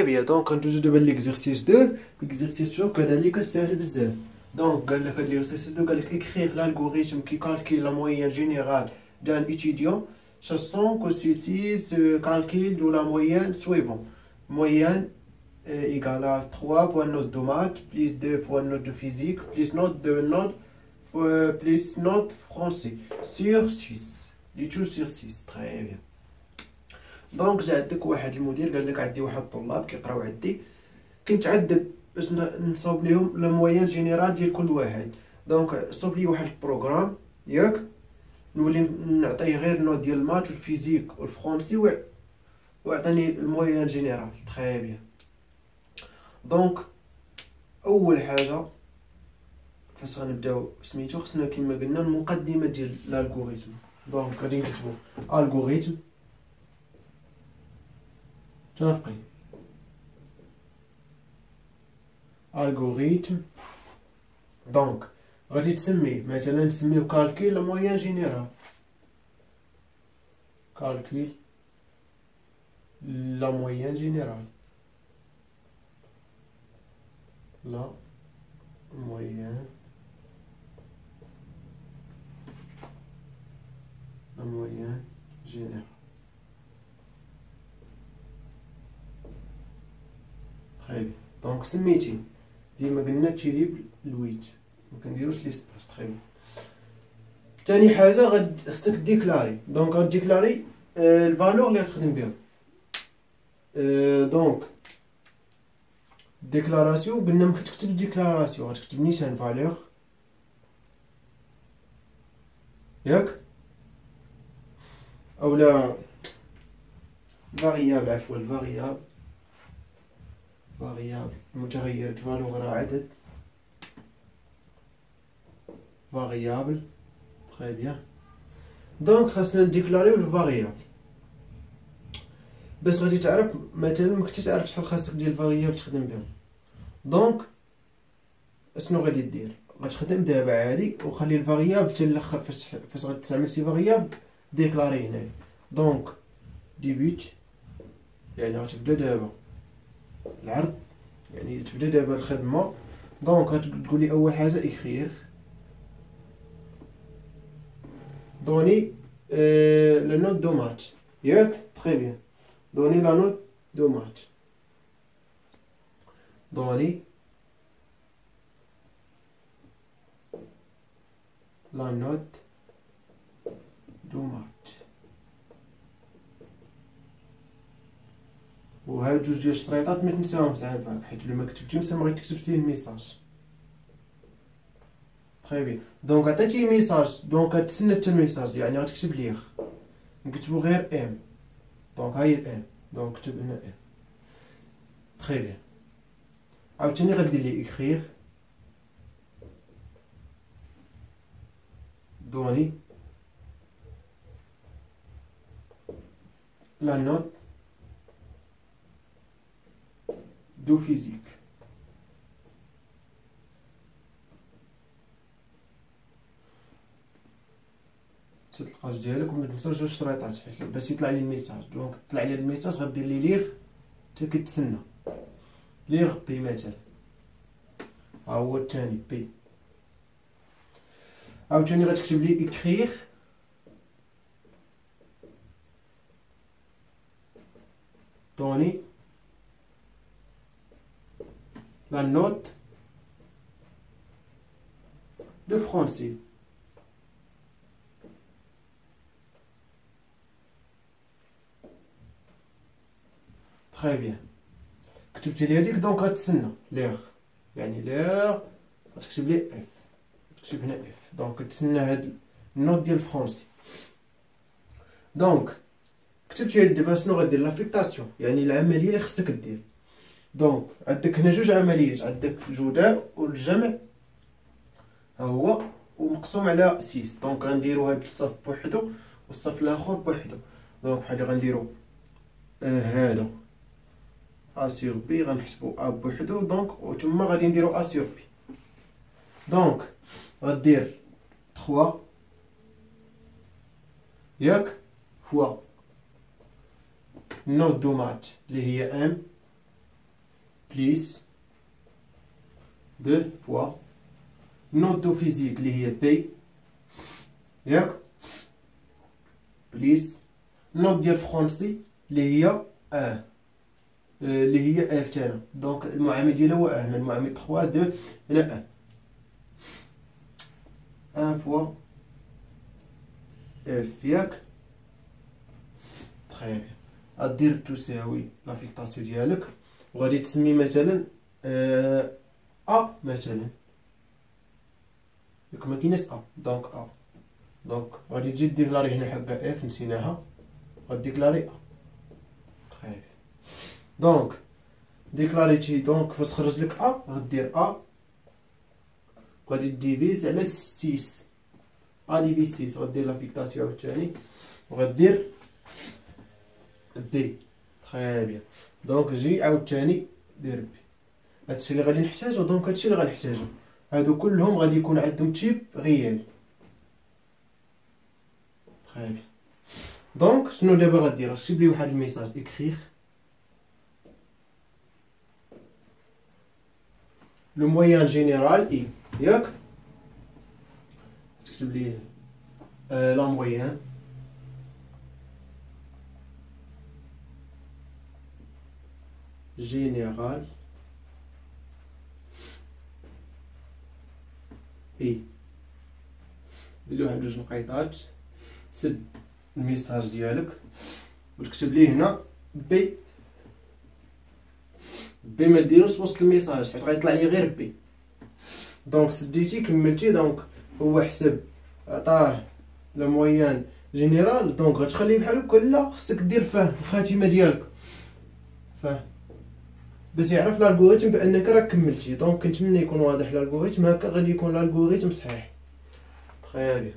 تري بيان. دونك غندوزو دابا ليكزيرسيس 2. ليكزيرسيس 2 كذلك ساهل بزاف. دونك قال لك هاد ليكزيرسيس 2 قال لك écrire l'algorithme qui calcule la moyenne générale d'un étudiant sachant que celui-ci se calcule de la moyenne suivante. Moyenne égale à 3 points note de maths, plus 2 points note de physique, plus note plus note français sur 6. Du tout sur 6. Très bien. دونك جا عندك واحد المدير قال لك عندي واحد الطلاب كيقراو عندي، كنتعذب باش نصوب ليهم لا موين جينيرال ديال كل واحد. دونك صوب لي واحد البروغرام ياك نولي نعطيه غير نوت ديال المات والفيزيك والفرونسي وعطيني الموين جينيرال. تري بيان. دونك اول حاجه فاش غنبداو سميتو خصنا كما قلنا المقدمه ديال الالغوريثم. دونك غادي نكتبو الغوريثم تنافقي الغوريثم. دونك غادي تسمي مثلا نسميو كالكول لا موين جينيرال، كالكول لا موين جينيرال، لا موين جينيرال. طيب دونك سميتي ديما قلنا تيليب الويت مكنديروش لي سباس. طيب ثاني حاجه خصك ديكلاري. دونك غاديكلاري الفالور اللي غتخدم بها. دونك ديكلاراسيون قلنا ملي كتكتب ديكلاراسيون غتكتب نيشان فالور ياك اولا فاريابل، عفوا الفاريابل متغير فالور راه عدد فاريابل. تري بيان. دونك خاصنا نديكلاريو الفاريابل باش غادي تعرف مثلا ما كنتيش عارف شحال خاصك ديال الفاريابل تخدم بهم. دونك اشنو غادي دير؟ غتخدم دابا عادي وخلي الفاريابل حتى الاخر فاش غتستعمل شي فاريابل ديكلاري هنا. دونك ديبيت يعني غتبدا دابا العرض، يعني تبدا دابا الخدمه. دونك غتقول لي اول حاجه اكريغ دوني لا نوت دو مات ياك. تري بيان. دوني لا نوت دو مات، دوني لا نوت دو مات. وهاد جوج ديال الشريطات ما تنساهم زعما حيت الا ما كتبتيهمش ما غيتكتبش ليه الميساج. تري بيان. دونك عطيتيه ميساج دونك غتسنى حتى الميساج يعني غتكتب ليه نكتبو غير ام. دونك هاهي الام. دونك كتب هنا ام. تري بيان. عاوتاني غدير لي اكريغ دوني لا نوت دو فيزيك. تلقى ديالك وما تنساوش جوج شريطات حيت باش يطلع لي الميساج. دونك طلع لي الميساج غدير لي ليغ حتى كتسنى ليغ بي مثلا. ها هو الثاني بي. عاوتاني غتكتب لي اكريغ دوني la note de français. Très bien. كتبت لي هذيك دونك غتسنى ليغ يعني ليغ غتكتب لي اف، تكتب هنا اف. دونك كتسنى هاد النوت ديال الفرونسي. دونك كتبت هاد دابا شنو غدير لافيكتاسيون يعني العمليه اللي خصك دير. دونك عندك هنا جوج عمليات، عندك الجداء والجمع ها هو ومقسوم على 6. دونك غنديرو هاد الصف بوحدو والصف الاخر بوحدو. دونك بحال غنديرو هذا ا سور بي غنحسبو ا بوحدو دونك وتما غادي نديرو ا سور بي. دونك غدير 3 ياك فوا نوت دو مات اللي هي ام بليس دو فوا نوت دو فيزيك اللي هي بي ياك بليس نوت ديال فرونسي اللي هي اللي هي اف تاعنا. دونك المعامل ديالها هو هنا المعامل 3 2 هنا 1 فوا اف ياك تخي بيان. غدير تساوي لافيكتاسيون ديالك وغادي تسمي مثلا مثلا ياك ما كايناش دونك دونك غادي تجي ديكلاري هنا حبه اف نسيناها غاديكلاري تخي بيان. دونك ديكلاريتي دونك فاش خرج لك غدير غادي ديفيز على 6 ديفيز 6 غدير لافيكتاسيون عاوتاني وغدير بي تخي بيان. دونك جي عاوتاني دير بي. هادشي اللي غادي نحتاجو. دونك هادشي اللي غنحتاجو هادو كلهم غادي يكون عندهم تيب ريال تخي بيان. دونك شنو دابا غدير غتكتب لي واحد الميساج اكريغ لو مويان جينيرال اي ياك تكتب لي لا مويان جينيرال اي دير واحد جوج نقيطات سد الميساج ديالك وتكتب ليه هنا بي ما ديروش وسط الميساج حيت غيطلع لي غير بي. دونك سديتي كملتي. دونك هو حسب عطاه لو مويان جينيرال. دونك غتخليه بحال هكا لا خصك دير فيه الخاتمه ديالك فاه باش يعرف الالغوريثم بانك راك كملتي. دونك كنتمنى يكون واضح الالغوريثم هكا غادي يكون الالغوريثم صحيح. تخيل